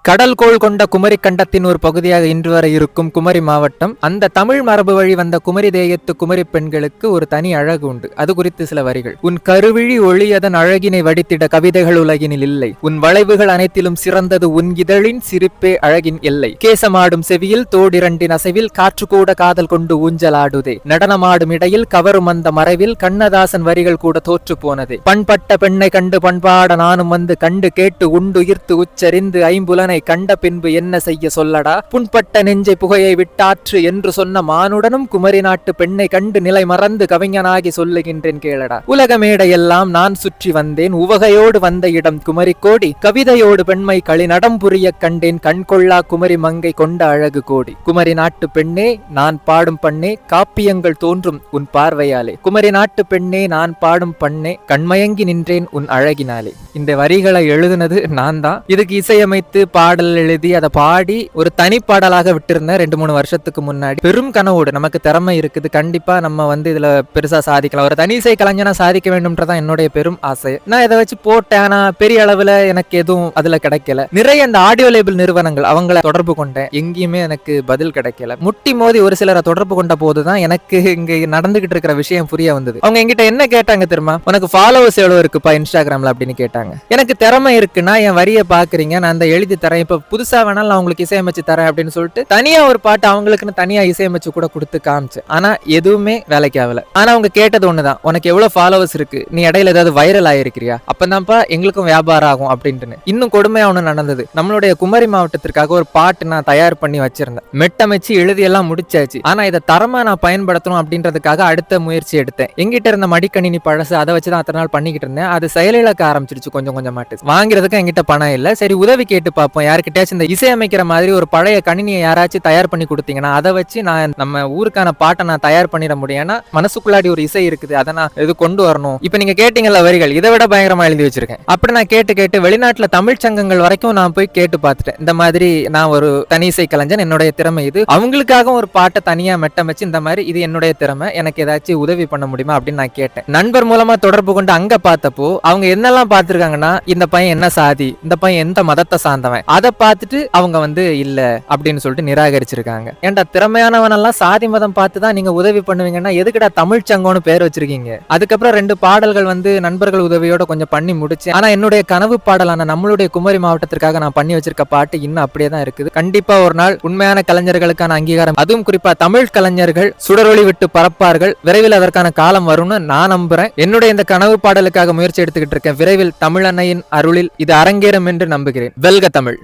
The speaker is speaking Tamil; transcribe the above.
கடல் கோள் கொண்ட குமரி கண்டத்தின் ஒரு பகுதியாக இன்று வரை இருக்கும் குமரி மாவட்டம். அந்த தமிழ் மரபு வழி வந்த குமரி தேயத்து குமரி பெண்களுக்கு ஒரு தனி அழகு உண்டு. அது குறித்து சில வரிகள். உன் கருவிழி ஒளி அதன் அழகினை வடித்திட கவிதைகள் உலகினில் இல்லை. உன் வளைவுகள் அனைத்திலும் சிறந்தது உன் இதழின் சிரிப்பே அழகின் எல்லை. கேசமாடும் செவியில் தோடிரண்டின் அசைவில் காற்று கூட காதல் கொண்டு ஊஞ்சலாடுதே. நடனமாடும் இடையில் கவரும் அந்த மறைவில் கண்ணதாசன் வரிகள் கூட தோற்று போனதே. பண்பட்ட பெண்ணை கண்டு பண்பாட நானும் வந்து கண்டு கேட்டு உண்டுயிர்த்து உச்சரிந்து ஐம்புலன் கண்ட பின்பு என்ன செய்ய சொல்லடா. புண்பட்ட நெஞ்சை புகையை விட்டாற்று என்று சொன்ன மானுடனும் குமரி நாட்டு பெண்ணை கண்டு நிலை மறந்து கவிஞனாகி சொல்லுகின்றேன் கேளடா. உலக மேடையெல்லாம் நான் சுற்றி வந்தேன். உவகையோடு வந்த இடம் குமரி கோடி. கவிதையோடு பெண்மை களி நடம் புரிய கண்டேன். கண்கொள்ளா குமரி மங்கை கொண்ட அழகு கோடி. குமரி நாட்டு பெண்ணே நான் பாடும் பண்ணே காப்பியங்கள் தோன்றும் உன் பார்வையாலே. குமரி நாட்டு பெண்ணே நான் பாடும் பண்ணே கண்மயங்கி நின்றேன் உன் அழகினாலே. இந்த வரிகளை எழுதுனது நான் தான். இதுக்கு இசையமைத்து பாடல் எழுதி அதை பாடி ஒரு தனி பாடலாக விட்டிருந்தேன் 2-3 வருஷத்துக்கு முன்னாடி. பெரும் கனவோடு நமக்கு திறமை இருக்குது, கண்டிப்பா நம்ம இதுல பெருசா சாதிக்கலாம், ஒரு தனி இசை கலைஞனா சாதிக்க வேண்டும்ன்றதான் என்னுடைய பெரும் ஆசை. நான் இதை வச்சு போட்டேன். ஆனா பெரிய அளவுல எனக்கு எதுவும் அதுல கிடைக்கல. நிறைய இந்த ஆடியோ லேபிள் நிறுவனங்கள் அவங்கள தொடர்பு கொண்டேன், எங்கேயுமே எனக்கு பதில் கிடைக்கல. முட்டி மோதி ஒரு சிலரை தொடர்பு கொண்ட போதுதான் எனக்கு இங்க நடந்துகிட்டு இருக்கிற விஷயம் புரிய வந்தது. அவங்க என்கிட்ட என்ன கேட்டாங்க தெரியுமா? உனக்கு ஃபாலோவர்ஸ் எவ்வளவு இருக்குப்பா இன்ஸ்டாகிராம்ல அப்படின்னு கேட்டாங்க. எனக்கு திறமை இருக்குன்னா என் வரியை பாக்குறீங்க, நான் அந்த எழுதி தரேன், இப்ப புதுசா வேணாலும் நான் உங்களுக்கு இசையமைச்சு தரேன் அப்படின்னு சொல்லிட்டு தனியா ஒரு பாட்டு அவங்களுக்குன்னு தனியா இசையமைச்சு கூட கொடுத்து காமிச்சு. ஆனா எதுவுமே வேலைக்கு ஆகல. ஆனா அவங்க கேட்டது ஒண்ணுதான், உனக்கு எவ்வளவு ஃபாலோவர்ஸ் இருக்கு, நீ இடையில ஏதாவது வைரல் ஆயிருக்கிறியா, அப்பதான்ப்பா எங்களுக்கும் வியாபாரம் ஆகும் அப்படின்னு. இன்னும் கொடுமையா ஒண்ணு நடந்தது. நம்மளுடைய குமரி மாவட்டத்திற்காக ஒரு பாட்டு நான் தயார் பண்ணி வச்சிருந்தேன், மெட்டமைச்சு எழுதி எல்லாம் முடிச்சாச்சு. ஆனா இதை தரமா நான் பயன்படுத்தணும் அப்படின்றதுக்காக அடுத்த முயற்சி எடுத்தேன். எங்கிட்ட இருந்த மடிக்கணினி பழசு, அதை வச்சுதான் அத்தனை நாள் பண்ணிக்கிட்டு இருந்தேன். அது செயலிழக்க ஆரம்பிச்சிருச்சு கொஞ்சம் கொஞ்சமாட்டு. வாங்குறதுக்கு என்கிட்ட பணம் இல்ல. சரி உதவி கேட்டு பார்ப்போம், யாருக்கிட்டயாச்சும் இந்த இசையமைக்கிற மாதிரி ஒரு பழைய கணினியை யாராச்சும் தயார் பண்ணி கொடுத்தீங்கன்னா அதை வச்சு நான் நம்ம ஊருக்கான பாட்டை நான் தயார் பண்ணிட முடியும். ஏன்னா மனசுக்குள்ளாடி ஒரு இசை இருக்குது, அதை நான் இது கொண்டு வரணும். இப்ப நீங்க கேட்டீங்கல்ல வரிகள், இதை விட பயங்கரமா எழுதி வச்சிருக்கேன். அப்படி நான் கேட்டு வெளிநாட்டுல தமிழ் சங்கங்கள் வரைக்கும் நான் போய் கேட்டு பார்த்துட்டேன். இந்த மாதிரி நான் ஒரு தனி இசை கலைஞன், என்னுடைய திறமை இது, அவங்களுக்காக ஒரு பாட்டை தனியா மெட்டமைச்சு இந்த மாதிரி இது என்னுடைய திறமை, எனக்கு ஏதாச்சும் உதவி பண்ண முடியுமா அப்படின்னு நான் கேட்டேன். நண்பர் மூலமா தொடர்பு கொண்டு அங்க பார்த்தப்போ அவங்க என்னெல்லாம் பார்த்திருக்காங்கன்னா, இந்த பையன் என்ன சாதி, இந்த பையன் எந்த மதத்தை சார்ந்தவன், அதை பார்த்துட்டு அவங்க இல்ல அப்படின்னு சொல்லிட்டு நிராகரிச்சிருக்காங்க. ஏன்டா திறமையானவன் எல்லாம் சாதி மதம் பார்த்துதான் நீங்க உதவி பண்ணுவீங்கன்னா எதுக்குடா தமிழ் சங்கம்னு பேர் வச்சிருக்கீங்க? அதுக்கப்புறம் 2 பாடல்கள் நண்பர்கள் உதவியோட கொஞ்சம் பண்ணி முடிச்சேன். ஆனா என்னுடைய கனவு பாடலான நம்மளுடைய குமரி மாவட்டத்திற்காக நான் பண்ணி வச்சிருக்க பாட்டு இன்னும் அப்படியே தான் இருக்குது. கண்டிப்பா ஒரு நாள் உண்மையான கலைஞர்களுக்கான அங்கீகாரம், அதுவும் குறிப்பா தமிழ் கலைஞர்கள் சுடரொளி விட்டு பரப்பார்கள். விரைவில் அதற்கான காலம் வரும்னு நான் நம்புறேன். என்னுடைய இந்த கனவு பாடலுக்காக முயற்சி எடுத்துக்கிட்டு இருக்கேன். விரைவில் தமிழ் அன்னையின் அருளில் இது அரங்கேறும் என்று நம்புகிறேன். வெல்க தமிழ்.